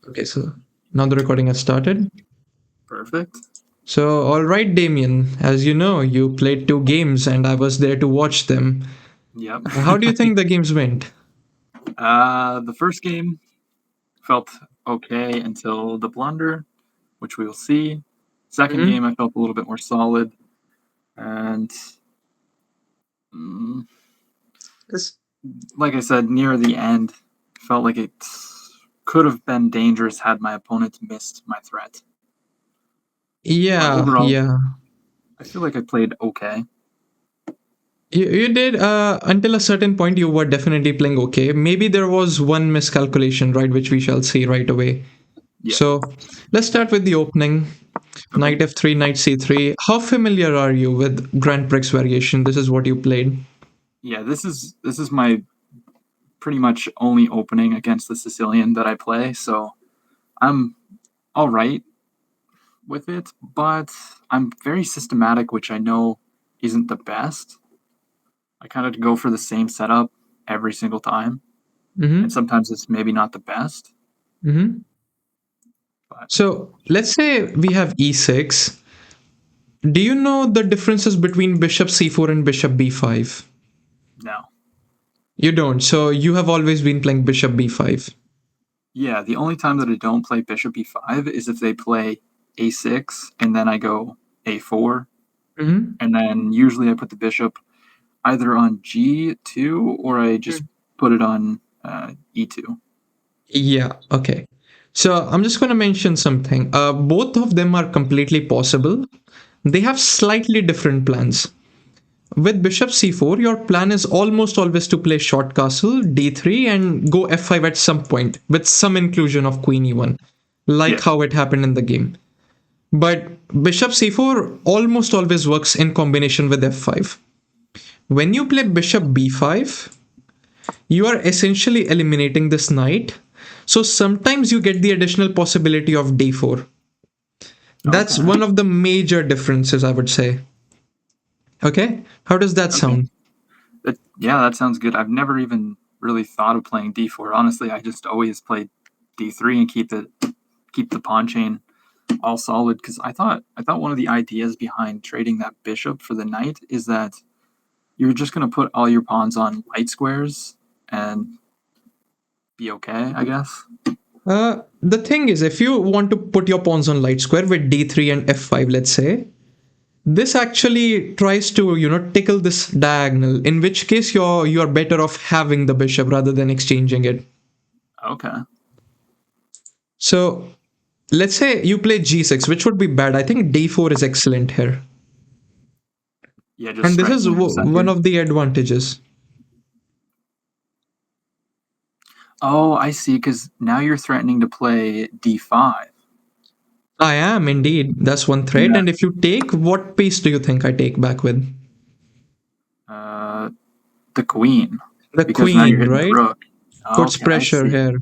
Okay, so now the recording has started. Perfect. So, all right, Damien, as you know, you played two games and I was there to watch them. Yep. How do you think the games went? The first game felt okay until the blunder, which we will see. Second Hmm. game, I felt a little bit more solid, and mm, Yes. like I said, near the end, felt like it could have been dangerous had my opponent missed my threat. But Yeah, overall, yeah. I feel like I played okay. You did, until a certain point, you were definitely playing okay. Maybe there was one miscalculation, right, which we shall see right away. Yeah. So, let's start with the opening. Okay. Knight f3, knight c3. How familiar are you with Grand Prix variation? This is what you played. Yeah. This is my pretty much only opening against the Sicilian that I play, so I'm all right with it, but I'm very systematic, which I know isn't the best. I kind of go for the same setup every single time, and Mm-hmm. sometimes it's maybe not the best, Mm-hmm. but So let's say we have e6. Do you know the differences between bishop c4 and bishop b5? no. You don't. So you have always been playing bishop b5. Yeah, the only time that I don't play bishop e5 is if they play a6 and then I go a4, Mm-hmm. and then usually I put the bishop either on g2 or I just put it on e2. Yeah, okay. So I'm just going to mention something. Both of them are completely possible. They have slightly different plans. With bishop c4, your plan is almost always to play short castle, d3, and go f5 at some point, with some inclusion of queen e1, like Yeah. how it happened in the game. But bishop c4 almost always works in combination with f5. When you play bishop b5, you are essentially eliminating this knight. So sometimes you get the additional possibility of d4. That's Okay. one of the major differences, I would say. Okay? How does that Okay. sound? Yeah, that sounds good. I've never even really thought of playing d4. Honestly, I just always played d3 and keep the pawn chain all solid because I thought one of the ideas behind trading that bishop for the knight is that you're just going to put all your pawns on light squares and be okay, I guess. The thing is, if you want to put your pawns on light square with d3 and f5, let's say, this actually tries to, tickle this diagonal, in which case you're better off having the bishop rather than exchanging it. Okay. So let's say you play g6, which would be bad. I think d4 is excellent here. Yeah, just And this is striking in the one center. of the advantages. Oh, I see, because now you're threatening to play d5. I am indeed. That's one threat. Yeah. And if you take, what piece do you think I take back with? Uh, the queen, The because now you're queen, hitting the right? rook. Puts Okay, I pressure see. here.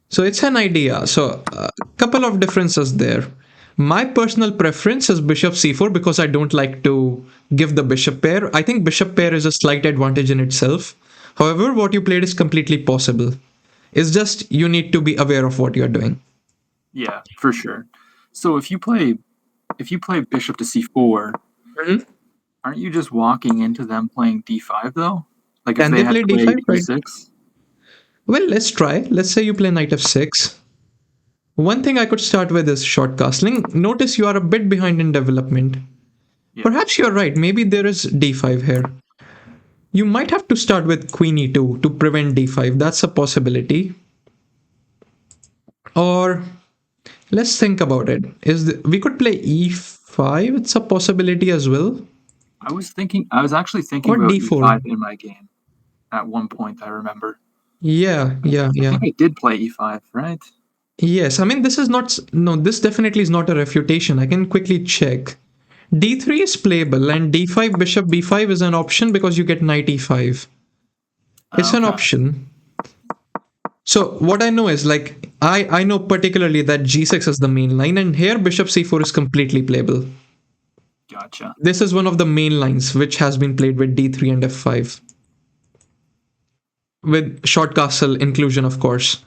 So it's an idea. So a couple of differences there. My personal preference is bishop c4 because I don't like to give the bishop pair. I think bishop pair is a slight advantage in itself. However, what you played is completely possible. It's just you need to be aware of what you're doing. Yeah, for sure. So if you play bishop to c4, Mhm. aren't you just walking into them playing d5 though? Like if Can they they had play d5, played right? e6? Well, let's try. Let's say you play knight f6. One thing I could start with is short castling. Notice you are a bit behind in development. Yeah. Perhaps you're right. Maybe there is d5 here. You might have to start with queen e2 to prevent d5. That's a possibility. Or let's think about it. We could play e5. It's a possibility as well. I was actually thinking Or about d4. e5 in my game at one point, I remember. Yeah, yeah, I yeah. think I did play e5, right? Yes, I mean, this is not. No, this definitely is not a refutation. I can quickly check. d3 is playable, and d5 bishop b5 is an option because you get knight e5. It's an Okay. option. So what I know is like I know particularly that g6 is the main line, and here bishop c4 is completely playable. Gotcha. This is one of the main lines which has been played with d3 and f5 with short castle inclusion, of course.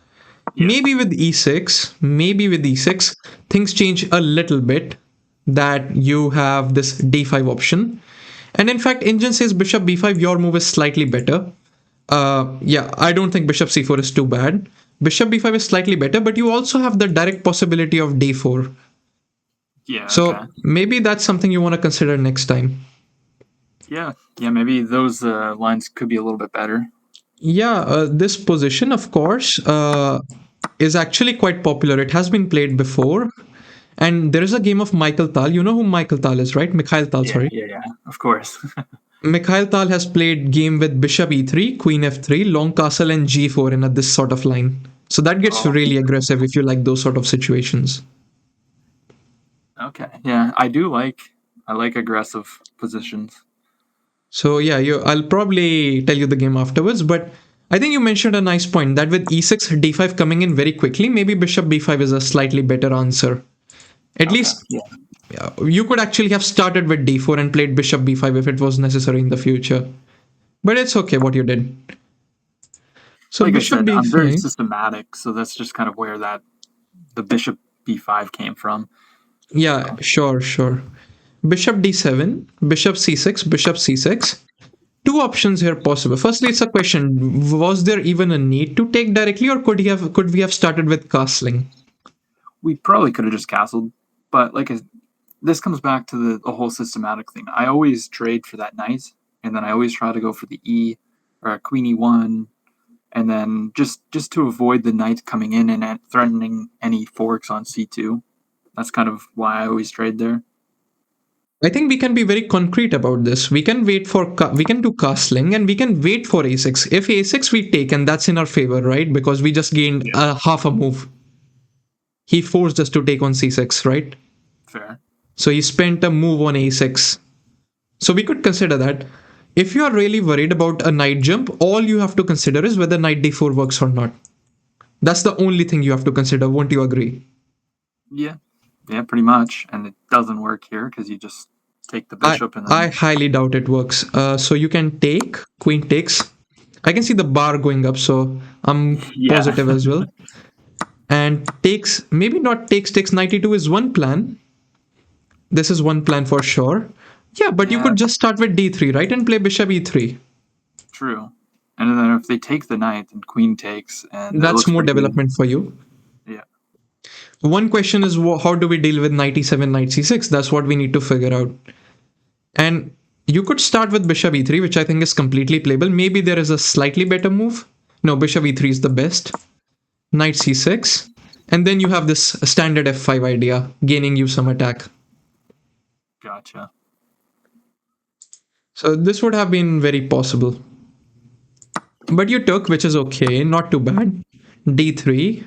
Yeah. Maybe with e6, things change a little bit. That you have this d5 option, and in fact, engine says bishop b5. Your move is slightly better. Yeah, I don't think bishop c4 is too bad. Bishop b5 is slightly better, but you also have the direct possibility of d4. Yeah. Okay. So maybe that's something you want to consider next time. Yeah. Yeah. Maybe those lines could be a little bit better. Yeah, this position, of course, is actually quite popular. It has been played before. And there is a game of Michael Tal. You know who Michael Tal is, right? Mikhail Tal, Yeah. sorry. Yeah. Yeah. Of course. Mikhail Tal has played game with bishop e3, queen f3, long castle, and g4 in a this sort of line. So that gets Oh. really aggressive if you like those sort of situations. Okay. Yeah. I like aggressive positions. So yeah, I'll probably tell you the game afterwards, but I think you mentioned a nice point that with e6, d5 coming in very quickly, maybe bishop b5 is a slightly better answer. At Okay. least Yeah. you could actually have started with d4 and played bishop b5 if it was necessary in the future. But it's okay what you did. So Like I bishop said, I'm very b5. systematic, so that's just kind of where that the bishop b5 came from. Yeah, So sure. Bishop d7, bishop c6, bishop c6. Two options here possible. Firstly, it's a question: was there even a need to take directly, or could we have started with castling? we probably could have just castled, but this comes back to the whole systematic thing. I always trade for that knight, and then I always try to go for the e or queen e1, and then just to avoid the knight coming in and threatening any forks on c2. That's kind of why I always trade there. I think we can be very concrete about this. We can we can do castling and we can wait for a6. If a6 we take and that's in our favor, right? Because we just gained Yeah, a half a move. He forced us to take on c6, right? fair. So he spent a move on a6. So we could consider that. If you are really worried about a knight jump, all you have to consider is whether knight d4 works or not. That's the only thing you have to consider. Won't you agree? Yeah, yeah, pretty much. And it doesn't work here because you just take the I bishop and I then highly doubt it works. So you can take queen takes. I can see the bar going up, so I'm yeah, positive as well. And takes, maybe not takes 92 is one plan. This is one plan for sure. Yeah, but you yeah, could just start with d3, right, and play bishop e3. true. And then if they take the knight, then queen takes, and it That's looks more pretty good. development for you. Yeah, One question is how do we deal with knight e7, knight c6? That's what we need to figure out. And you could start with bishop e3, which I think is completely playable. Maybe there is a slightly better move. No, bishop e3 is the best. Knight c6. And then you have this standard f5 idea, gaining you some attack. gotcha. So this would have been very possible. But you took, which is okay, not too bad. d3.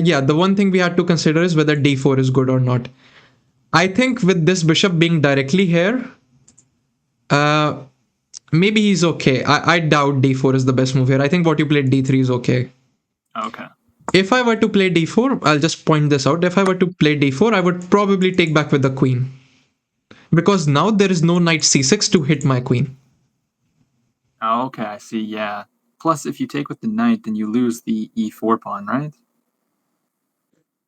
Yeah, the one thing we had to consider is whether d4 is good or not. I think with this bishop being directly here, uh, maybe he's okay. I doubt d4 is the best move here. I think what you played d3 is okay. Okay. If I were to play d4, I'll just point this out. If I were to play d4, I would probably take back with the queen. Because now there is no knight c6 to hit my queen. Oh, okay, I see. Yeah. Plus, if you take with the knight, then you lose the e4 pawn, right?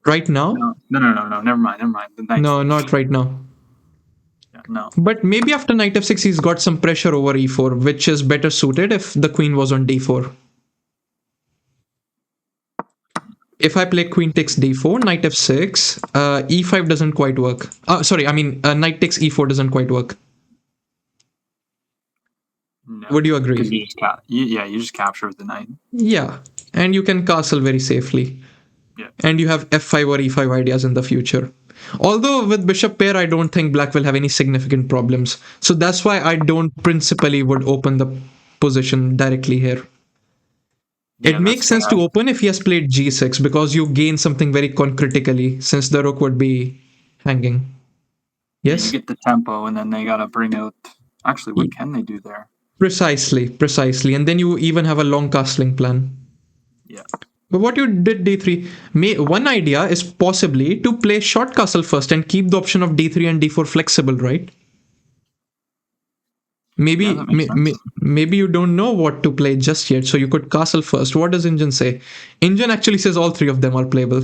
Right now? No. Never mind. Never mind. The knight's No, not right now. yeah, no. But maybe after knight f6, he's got some pressure over e4, which is better suited if the queen was on d4. If I play queen takes d4, knight f6, e5 doesn't quite work. Sorry, I mean, knight takes e4 doesn't quite work. No, Would you because agree? you just capture with the knight. Yeah, and you can castle very safely. Yeah. And you have f5 or e5 ideas in the future. Although with bishop pair, I don't think black will have any significant problems. So that's why I don't principally would open the position directly here. It Yeah, that's makes fair. sense to open if he has played g6 because you gain something very concretically since the rook would be hanging. Yeah, you Yes? get the tempo, and then they gotta bring out. Actually, Y- what can they do there? Precisely. And then you even have a long castling plan. Yeah. But what you did d3, one idea is possibly to play short castle first and keep the option of d3 and d4 flexible, right? Yeah, that Maybe makes sense. maybe you don't know what to play just yet, so you could castle first. What does Engine say? Engine actually says all three of them are playable.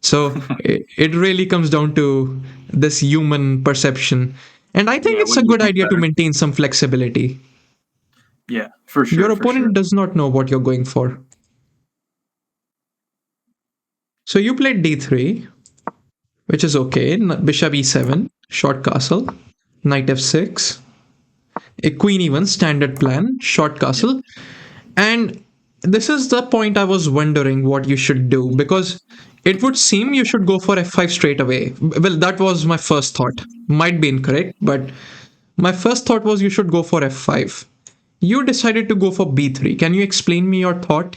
So it really comes down to this human perception. And I think Yeah, it's what a do you good think idea to better? maintain some flexibility. Yeah, for Your sure, for opponent sure. does not know what you're going for. So you played d3, which is okay. Bishop e7, short castle, knight f6, a queen e1, standard plan, short Yep. castle. And this is the point I was wondering what you should do, because it would seem you should go for f5 straight away. Well, that was my first thought. Might be incorrect, but my first thought was you should go for f5. You decided to go for b3. Can you explain me your thought?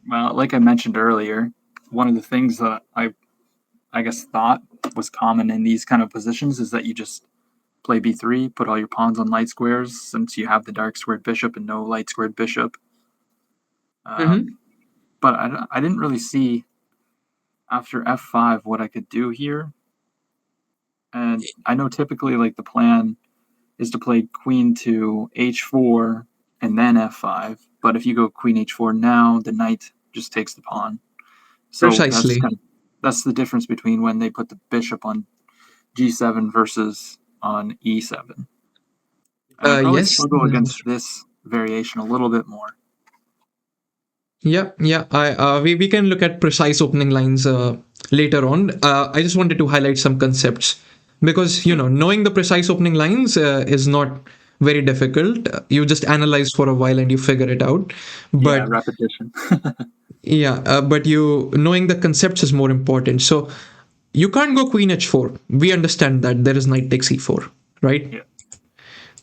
Well, like I mentioned earlier, one of the things that I guess thought was common in these kind of positions is that you just play b3, put all your pawns on light squares since you have the dark squared bishop and no light squared bishop. Mm-hmm. But I didn't really see after f5 what I could do here. And I know typically like the plan is to play queen to h4 and then f5. But if you go queen h4 now, the knight just takes the pawn. So Precisely. that's the difference between when they put the bishop on g7 versus on e7. And I probably Yes. struggle against this variation a little bit more. Yeah, yeah. We can look at precise opening lines later on. I just wanted to highlight some concepts because Sure. knowing the precise opening lines is not very difficult. You just analyze for a while and you figure it out. Yeah, But repetition. yeah, but you knowing the concepts is more important. So you can't go queen h4. We understand that there is knight takes e4, right? Yeah,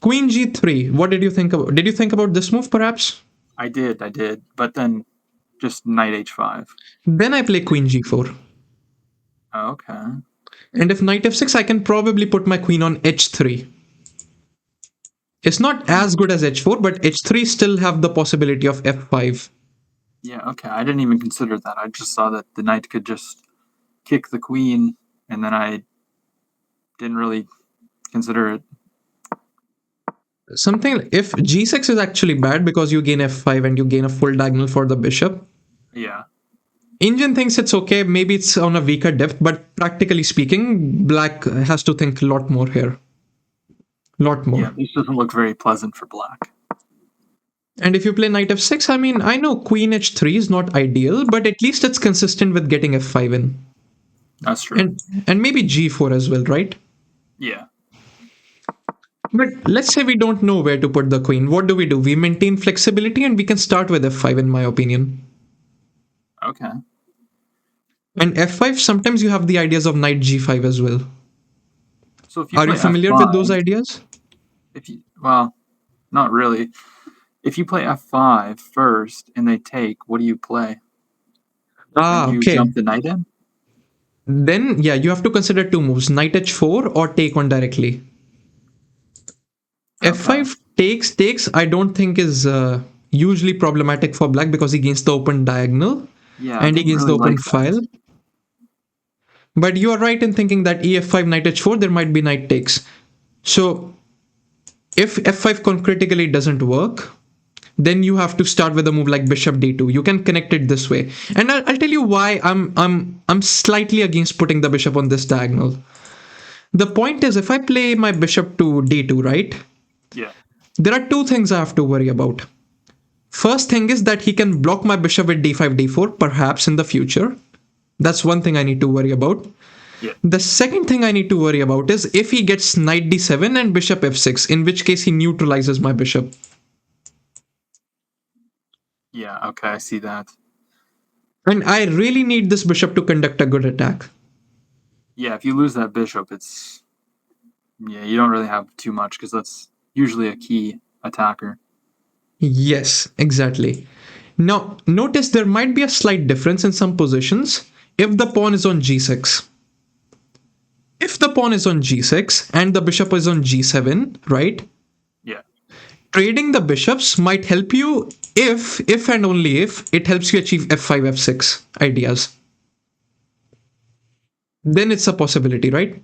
Queen g3. What did you think about? Did you think about this move perhaps? I did. But then just knight h5. Then I play queen g4. Okay. And if knight f6, I can probably put my queen on h3. It's not Hmm. as good as h4, but h3 still have the possibility of f5. Yeah, okay. I didn't even consider that. I just saw that the knight could just kick the queen, and then I didn't really consider it. Something if g6 is actually bad because you gain f5 and you gain a full diagonal for the bishop. Yeah. Indian thinks it's okay, maybe it's on a weaker depth, but practically speaking, black has to think a lot more here. Lot Yeah, more. this doesn't look very pleasant for black. And if you play knight f6, I mean, I know queen h3 is not ideal, but at least it's consistent with getting f5 in. That's true. And maybe g4 as well, right? Yeah. But let's say we don't know where to put the queen. What do? We maintain flexibility and we can start with f5, in my opinion. Okay. And f5, sometimes you have the ideas of knight g5 as well. So if you Are you play familiar with those f5, ideas? if you well, not really. If you play f5 first and they take, what do you play? Then Ah, you okay. jump the knight in? Then, yeah, you have to consider two moves knight h4 or take on directly. Okay. F5 takes, I don't think is usually problematic for black because he gains the open diagonal Yeah, I and he didn't gains the really like open that. file. But you are right in thinking that ef5 knight h4 there might be knight takes. So if f5 concretically doesn't work, then you have to start with a move like bishop d2. You can connect it this way, and I'll tell you why I'm slightly against putting the bishop on this diagonal. The point is, if I play my bishop to d2, right, Yeah. there are two things I have to worry about. First thing is that he can block my bishop with d5 d4 perhaps in the future. That's one thing I need to worry about. Yeah. The second thing I need to worry about is if he gets knight d7 and bishop f6, in which case he neutralizes my bishop. Yeah, okay, I see that. And I really need this bishop to conduct a good attack. Yeah, if you lose that bishop, it's yeah, you don't really have too much because that's usually a key attacker. Yes, exactly. Now, notice there might be a slight difference in some positions if the pawn is on g6. If the pawn is on g6 and the bishop is on g7, right? Yeah. Trading the bishops might help you if and only if it helps you achieve f5, f6 ideas. Then it's a possibility, right?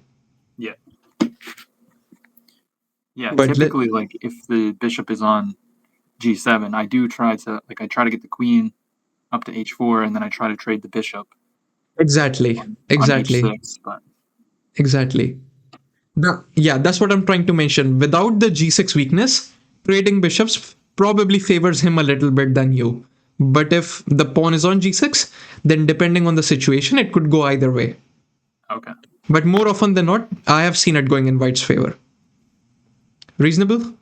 Yeah. Yeah, But typically, like if the bishop is on g7, I try to get the queen up to h4, and then I try to trade the bishop exactly, on exactly, h6. But exactly. Yeah, that's what I'm trying to mention. Without the g6 weakness, trading bishops probably favors him a little bit than you. But if the pawn is on g6, then depending on the situation, it could go either way. okay, But more often than not, I have seen it going in white's favor. Reasonable?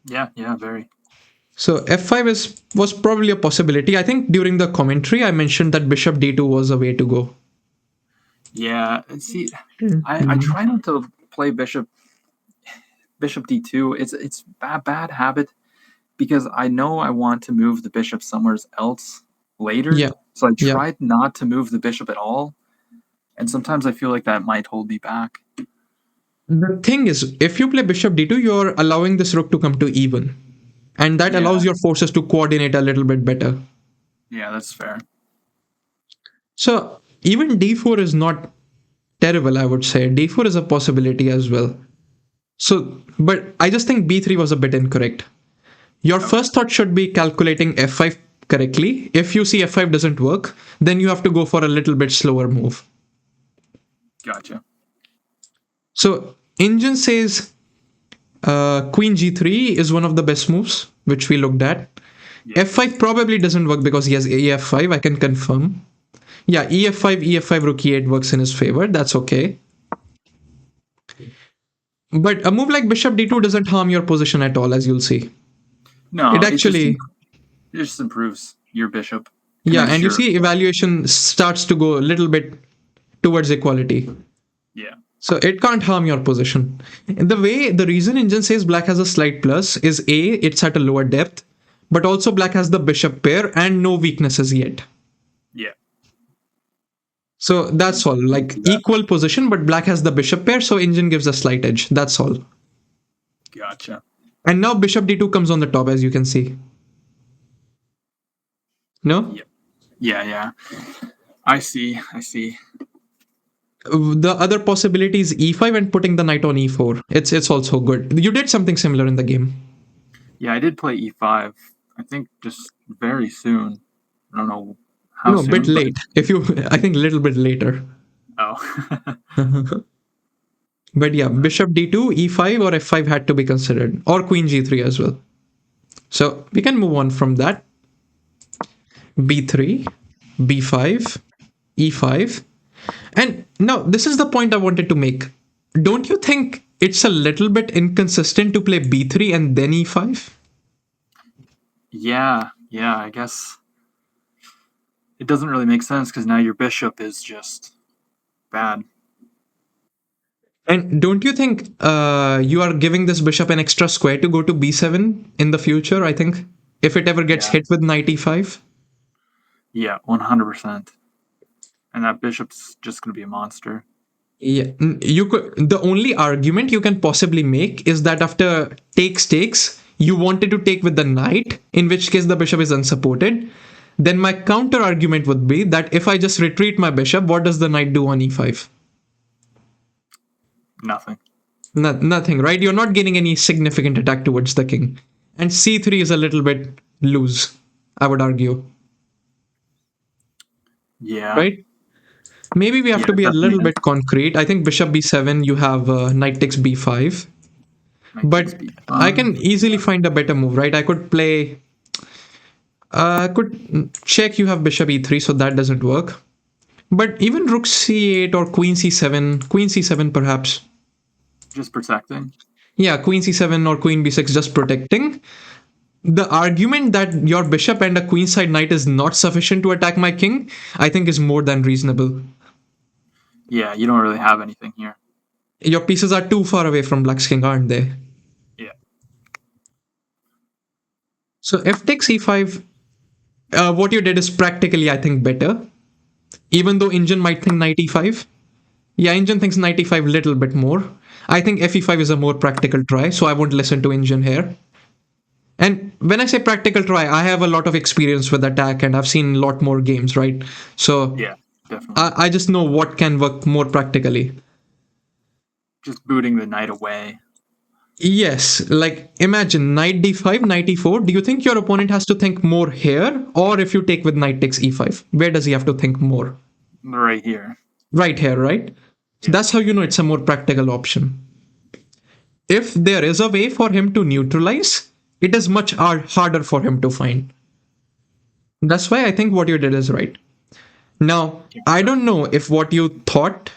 yeah, yeah, very. So f5 was probably a possibility. I think during the commentary I mentioned that bishop d2 was a way to go. Yeah, and see, I Mhm. try not to play bishop d2. It's a bad habit because I know I want to move the bishop somewhere else later. Yeah, So I yeah. tried not to move the bishop at all, and sometimes I feel like that might hold me back. The thing is, if you play bishop d2, you're allowing this rook to come to e1, and that Yeah, allows your forces to coordinate a little bit better. yeah, that's fair. So even d4 is not terrible, I would say. D4 is a possibility as well. So, but I just think b3 was a bit incorrect. Your Okay, first thought should be calculating f5 correctly. If you see f5 doesn't work, then you have to go for a little bit slower move. gotcha. So engine says queen g3 is one of the best moves, which we looked at. Yeah, f5 probably doesn't work because he has ef5, I can confirm. Yeah, ef5, rook e8 works in his favor. That's okay. But a move like bishop d2 doesn't harm your position at all, as you'll see. no, It actually, it just improves your bishop, yeah, connects and you your see evaluation starts to go a little bit towards equality. yeah, So it can't harm your position. The reason engine says black has a slight plus is A, it's at a lower depth, but also black has the bishop pair and no weaknesses yet. yeah. So that's all. I can Like see that. equal position, but black has the bishop pair, so engine gives a slight edge. That's all. Gotcha. And now bishop d2 comes on the top, as you can see. No? Yep. Yeah, yeah. I see. I see. The other possibility is e5 and putting the knight on e4. It's also good. You did something similar in the game. Yeah, I did play e5. I think just very soon. I don't know how No, a bit soon, but late. If you, I think a little bit later. oh, But yeah, bishop d2, e5, or f5 had to be considered, or queen g3 as well. So we can move on from that. b3, b5, e5. And now, this is the point I wanted to make. Don't you think it's a little bit inconsistent to play b3 and then e5? yeah, yeah. I guess it doesn't really make sense because now your bishop is just bad. And don't you think you are giving this bishop an extra square to go to b7 in the future? I think if it ever gets Yeah, hit with knight e5. yeah, 100%. And that bishop's just gonna be a monster. Yeah, you could. The only argument you can possibly make is that after takes, you wanted to take with the knight, in which case the bishop is unsupported. Then my counter argument would be that if I just retreat my bishop, what does the knight do on e5? Nothing. Nothing, right? You're not getting any significant attack towards the king. And c3 is a little bit loose, I would argue, Yeah, right? Maybe we have yeah, to it be a definitely little is. bit concrete. I think bishop b7, you have knight takes b5. Knight takes But I b5. can easily find a better move, right? I could play. I could check you have bishop e3, so that doesn't work. But even rook c8 or queen c7 perhaps. Just protecting. Yeah, queen c7 or queen b6 just protecting. The argument that your bishop and a queenside knight is not sufficient to attack my king, I think is more than reasonable. Yeah, you don't really have anything here. Your pieces are too far away from black's king, aren't they? Yeah, So f takes e5, what you did is practically, I think, better. Even though engine might think knight e5. Yeah, engine thinks knight e5 little bit more. I think fe5 is a more practical try, so I won't listen to engine here. And when I say practical try, I have a lot of experience with attack and I've seen a lot more games, right? So yeah, definitely. I just know what can work more practically. Just booting the knight away. Yes, like imagine knight d5, knight e4. Do you think your opponent has to think more here, or if you take with knight takes e5, where does he have to think more? Right here. Right here, right? So Yeah. that's how you know it's a more practical option. If there is a way for him to neutralize, it is much harder for him to find. That's why I think what you did is right. Now, I don't know if what you thought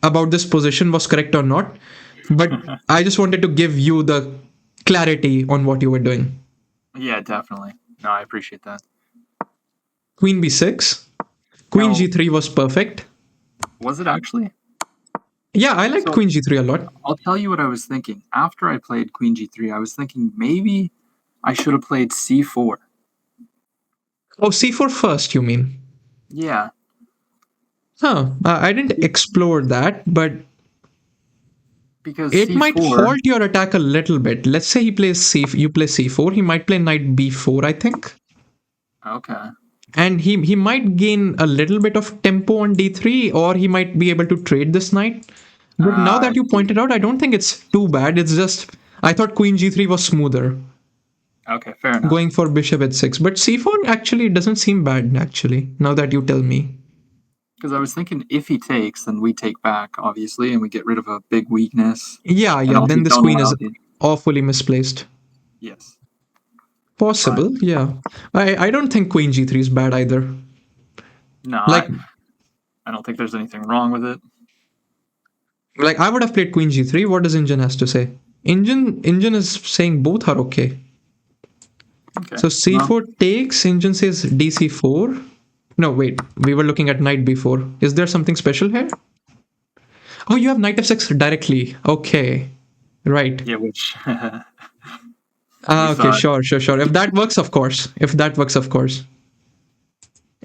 about this position was correct or not, but I just wanted to give you the clarity on what you were doing. Yeah, definitely. No, I appreciate that. Queen b6, queen Now, g3 was perfect. was it actually? Yeah, I liked So queen g3 a lot. I'll tell you what I was thinking. After I played Queen G3, I was thinking maybe I should have played C4. Oh, c4 first, you mean? Yeah, Huh, I didn't explore that, but because it might C4. halt your attack a little bit. Let's say he plays you play c4, he might play knight b4, I think. Okay. And he might gain a little bit of tempo on d3, or he might be able to trade this knight. But now I that you see. pointed out, I don't think it's too bad. It's just I thought queen g3 was smoother, Okay, fair enough. going for bishop h6. But c4 actually doesn't seem bad, actually, now that you tell me. Because I was thinking if he takes, then we take back, obviously, and we get rid of a big weakness, Yeah, and yeah, also then this don't queen allow is the. awfully misplaced. Yes. But Possible, yeah. I don't think queen g3 is bad either. no, Like I don't think there's anything wrong with it. like I would have played queen g3. What does Engine has to say? Engine is saying both are okay. Okay. So Well, c4 takes, Engine says dc4. No, wait, we were looking at knight b4. Is there something special here? Oh, you have knight f6 directly. Okay, right. yeah, which we Ah, okay, thought. sure. If that works, of course. If that works, of course.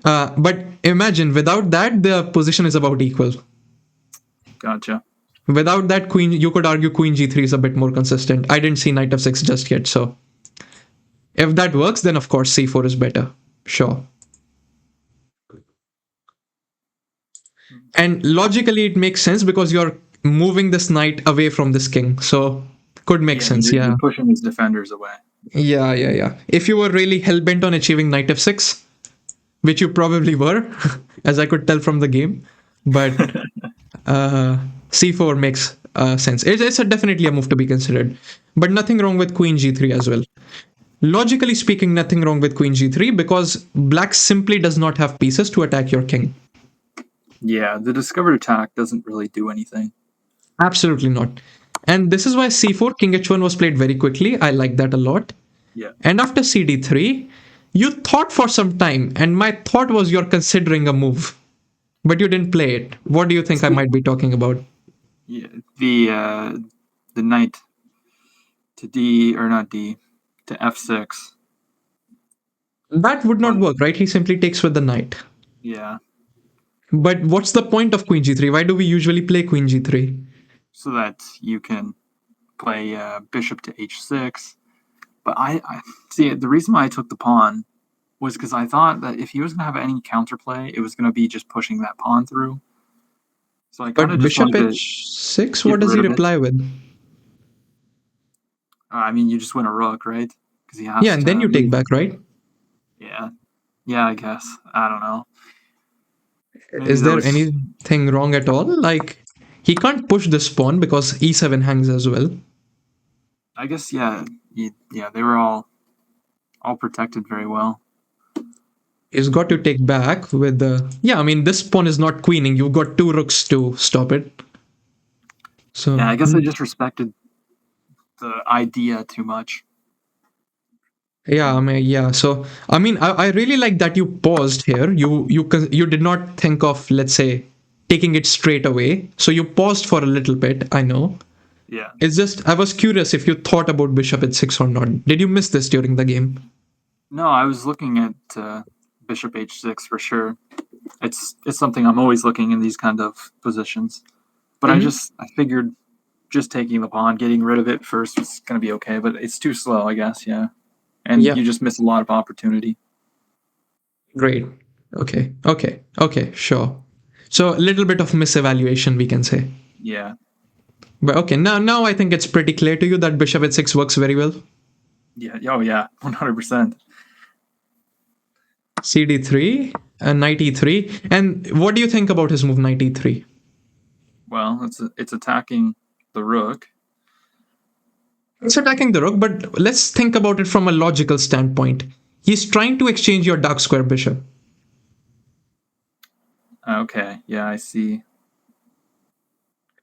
But imagine without that, the position is about equal. Gotcha. Without that queen, you could argue queen g3 is a bit more consistent. I didn't see knight f6 just yet, so if that works, then of course c4 is better. Sure. And logically, it makes sense because you're moving this knight away from this king, so could make Yeah, sense. you're Yeah, pushing these defenders away. yeah. If you were really hell bent on achieving knight f6, which you probably were, as I could tell from the game, but uh, c4 makes sense. It's definitely a move to be considered, but nothing wrong with queen g3 as well. Logically speaking, nothing wrong with queen g3 because black simply does not have pieces to attack your king. Yeah, the discovered attack doesn't really do anything. Absolutely not. And this is why c4, king h1 was played very quickly. I like that a lot. Yeah. And after cd3, you thought for some time, and my thought was you're considering a move, but you didn't play it. What do you think I might be talking about? Yeah, the knight to D or not D to F6. That would not Well, work, right? He simply takes with the knight. yeah, But what's the point of queen g3? Why do we usually play queen g3? so that you can play bishop to H6. But I see the reason why I took the pawn was because I thought that if he was going to have any counterplay, it was going to be just pushing that pawn through. So I kind of But just bishop wanted to h6, get what does he rid of it. reply with? I mean, you just win a rook, right? Because he Yeah, has and then to you take leave. back, right? Yeah, yeah, I guess. I don't know. Maybe Is that there was. anything wrong at all? Like, he can't push this pawn because e7 hangs as well. I guess yeah, yeah. They were all protected very well. He's got to take back with the. Yeah, I mean, this pawn is not queening. You've got two rooks to stop it. So, Yeah, I guess I just respected the idea too much. yeah, I mean, yeah. So, I mean, I really like that you paused here. You did not think of, let's say, taking it straight away. So you paused for a little bit. I know. Yeah. It's just I was curious if you thought about bishop h6 or not. Did you miss this during the game? No, I was looking at bishop h6 for sure. It's something I'm always looking in these kind of positions. But Mm-hmm. I figured just taking the pawn, getting rid of it first was going to be okay. But it's too slow, I guess. Yeah, and Yeah. you just miss a lot of opportunity. Great. Okay. Sure. So a little bit of misevaluation, we can say. Yeah. But okay, now I think it's pretty clear to you that bishop h6 works very well. Yeah. Oh yeah. 100%. cd3 and knight e3. And what do you think about his move knight e3? Well, it's attacking the rook. It's attacking the rook, but let's think about it from a logical standpoint. He's trying to exchange your dark square bishop. Okay. Yeah, I see.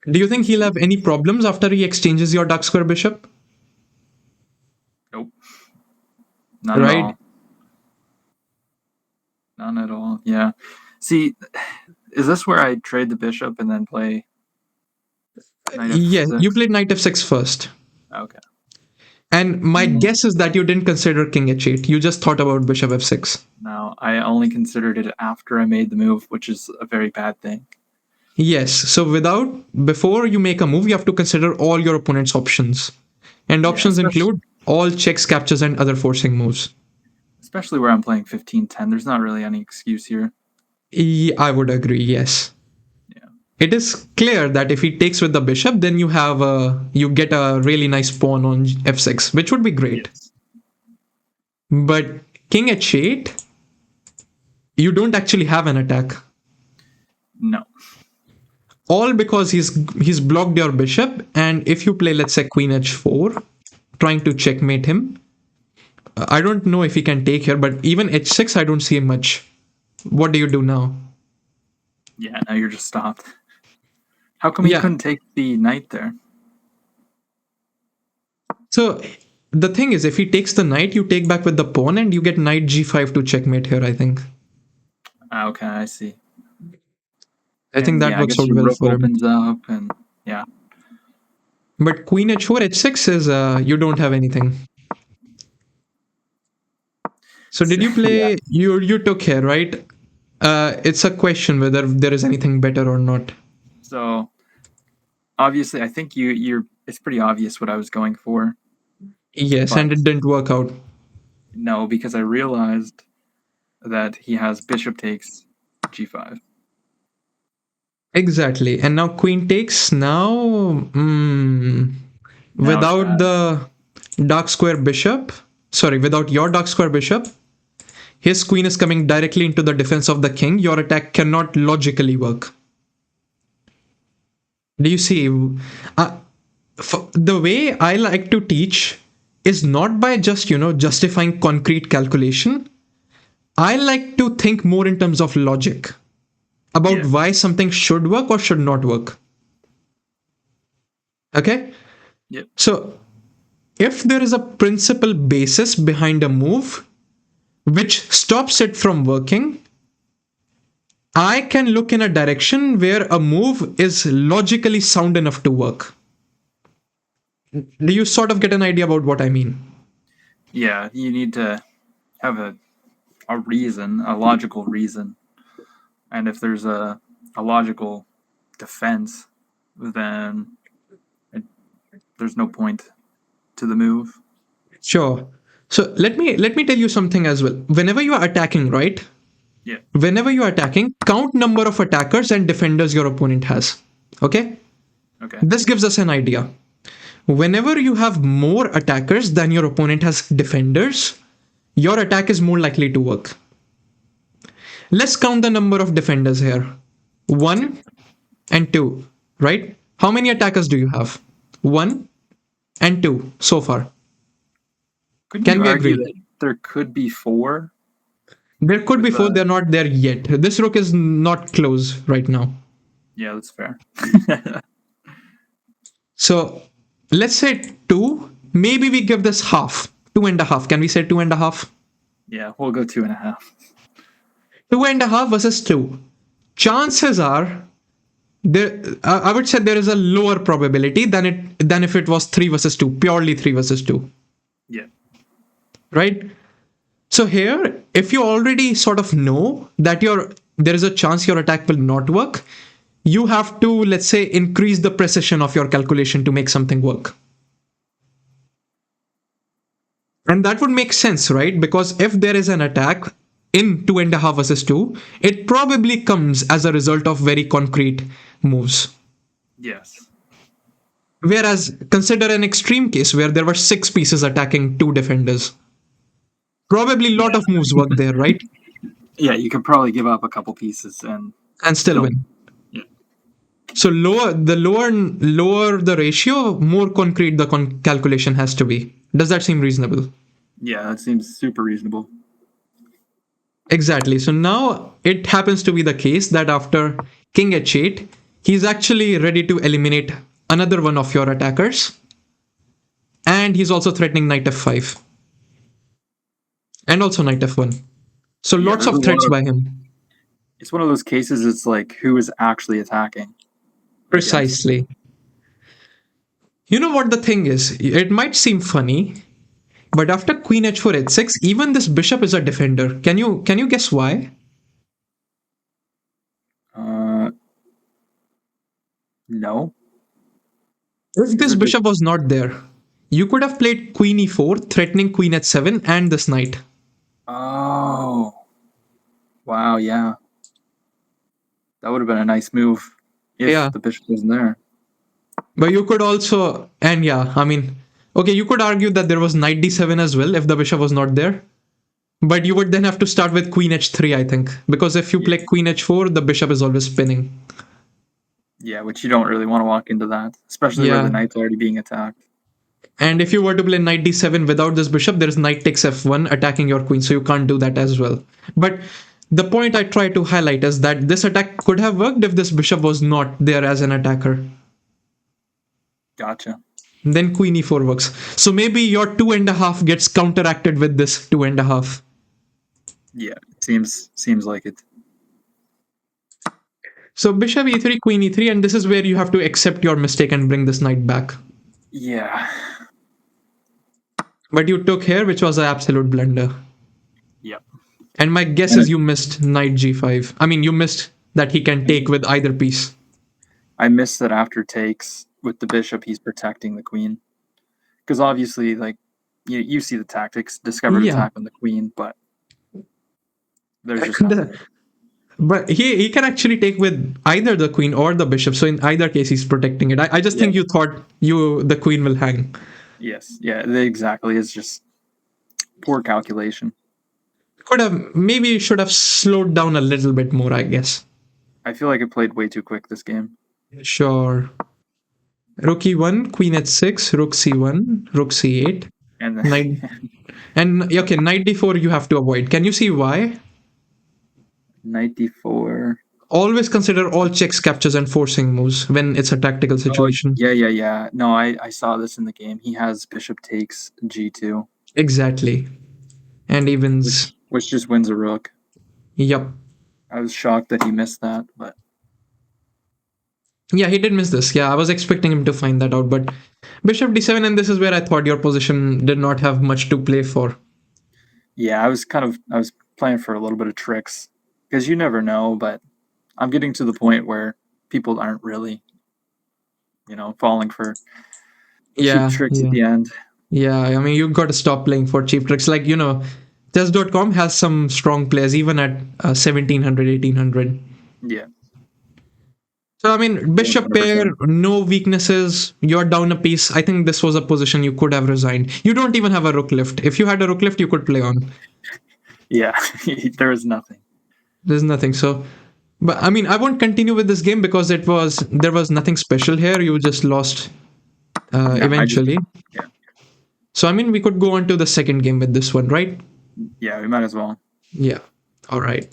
Do you think he'll have any problems after he exchanges your dark square bishop? Nope. Not at Right? all. None at all. Yeah. See, is this where I trade the bishop and then play knight Yes, you f6? played knight f6 first. Okay. And my Mm, guess is that you didn't consider king h8. You just thought about bishop f6. No, I only considered it after I made the move, which is a very bad thing. Yes, so before you make a move, you have to consider all your opponent's options. And Yeah, options include all checks, captures, and other forcing moves. especially where I'm playing 15-10. There's not really any excuse here. I would agree, yes. Yeah. It is clear that if he takes with the bishop, then you get a really nice pawn on f6, which would be great. Yes. But king h8, you don't actually have an attack. No. All because he's blocked your bishop, and if you play, let's say, queen h4, trying to checkmate him, I don't know if he can take here, but even h6, I don't see much. What do you do now? Yeah, now you're just stopped. How come he Yeah. couldn't take the knight there? So the thing is, if he takes the knight, you take back with the pawn, and you get knight g5 to checkmate here, I think. Okay, I see. I think And that yeah, I works guess out your well rook for him. opens up, and yeah. But queen h4, h6 is you don't have anything. So did you Yeah. play? You took here, right? It's a question whether there is anything better or not. So obviously, I think you're. It's pretty obvious what I was going for, Yes, but and it didn't work out. no, because I realized that he has bishop takes g5. Exactly. And now queen takes. Now, Now it's without bad. the dark square bishop, sorry, without your dark square bishop, his queen is coming directly into the defense of the king. Your attack cannot logically work. Do you see? Uh, the way I like to teach is not by just, justifying concrete calculation. I like to think more in terms of logic about Yeah. why something should work or should not work. Okay? Yep. So, if there is a principal basis behind a move which stops it from working, I can look in a direction where a move is logically sound enough to work. Do you sort of get an idea about what I mean? Yeah. You need to have a reason, a logical reason, and if there's a logical defense, then there's no point to the move. Sure. So let me tell you something as well. Whenever you are attacking, right? Yeah. Whenever you are attacking, count number of attackers and defenders your opponent has. Okay? Okay. This gives us an idea. Whenever you have more attackers than your opponent has defenders, your attack is more likely to work. Let's count the number of defenders here. 1 and 2, right? How many attackers do you have? 1 and 2 so far. Couldn't Can you we argue agree? that there could be 4 There could be with 4, they're not there yet. This rook is not close right now. yeah, that's fair. So let's say 2. Maybe we give this half. 2.5. Can we say 2.5? Yeah, we'll go 2.5. 2.5 versus 2. Chances are there. I would say there is a lower probability than if it was 3 versus 2, purely 3 versus 2, Yeah. right? So here, if you already sort of know that there is a chance your attack will not work, you have to, let's say, increase the precision of your calculation to make something work. And that would make sense, right? Because if there is an attack in 2.5 versus 2, it probably comes as a result of very concrete moves. Yes. Whereas consider an extreme case where there were six pieces attacking two defenders. Probably a lot Yeah, of moves work there, right? yeah, you could probably give up a couple pieces and And still still, win. yeah, So lower the ratio, more concrete the calculation has to be. Does that seem reasonable? yeah, that seems super reasonable. Exactly. So now it happens to be the case that after king h8, he's actually ready to eliminate another one of your attackers, and he's also threatening knight f5 and also knight f1. So Yeah, lots there's a of lot threats of. by him. It's one of those cases. It's like who is actually attacking, I guess. Precisely. You know what the thing is? It might seem funny, but after queen h4 h6, even this bishop is a defender. Can you guess why? Uh, no, If is this it just? bishop was not there, you could have played queen e4, threatening queen h7 and this knight. Oh, wow, yeah, that would have been a nice move if Yeah, the bishop wasn't there. but you could also, and yeah, I mean, okay, you could argue that there was knight d7 as well if the bishop was not there. But you would then have to start with queen h3, I think, because if you Yeah, play queen h4, the bishop is always spinning. yeah, which you don't really want to walk into that, especially where Yeah, the knight's already being attacked. and if you were to play knight d7 without this bishop, there is knight takes f1 attacking your queen, so you can't do that as well. But the point I try to highlight is that this attack could have worked if this bishop was not there as an attacker. Gotcha. Then queen e4 works. So maybe your two and a half gets counteracted with this two and a half. Yeah, seems like it. So bishop e3, queen e3, and this is where you have to accept your mistake and bring this knight back. Yeah, But you took here, which was an absolute blunder. yep. And my guess And is you missed knight g5. I mean, you missed that he can take with either piece. I missed that after takes with the bishop, he's protecting the queen because obviously, like you see the tactics, discovered Yeah. attack on the queen, but there's just nothing. But he can actually take with either the queen or the bishop. So in either case, he's protecting it. I just Yeah. think you thought the queen will hang. Yes. Yeah. Exactly. It's just poor calculation. Could have maybe should have slowed down a little bit more, I guess. I feel like it played way too quick this game. Sure. Rook e1, queen h6, rook c1, rook c8, And knight. And okay, knight d4 you have to avoid. Can you see why? knight d4. Always consider all checks, captures, and forcing moves when it's a tactical Oh situation. yeah. No, I saw this in the game. He has bishop takes g2, Exactly. And evens. which just wins a rook. Yup. I was shocked that he missed that, but Yeah, he did miss this. Yeah, I was expecting him to find that out, but bishop d7, and this is where I thought your position did not have much to play for. yeah, I was playing for a little bit of tricks because you never know, but I'm getting to the point where people aren't really, falling for cheap Yeah, tricks at yeah. the end. Yeah, I mean, you got to stop playing for cheap tricks. Like, chess.com has some strong players, even at 1700, 1800. Yeah, So, I mean, bishop pair, 100%. no weaknesses, you're down a piece. I think this was a position you could have resigned. You don't even have a rook left. If you had a rook left, you could play on. Yeah, there was nothing. There's nothing. So, but I mean, I won't continue with this game because there was nothing special here. You just lost Yeah, eventually. yeah, So, I mean, we could go on to the second game with this one, right? yeah, we might as well. Yeah. All right.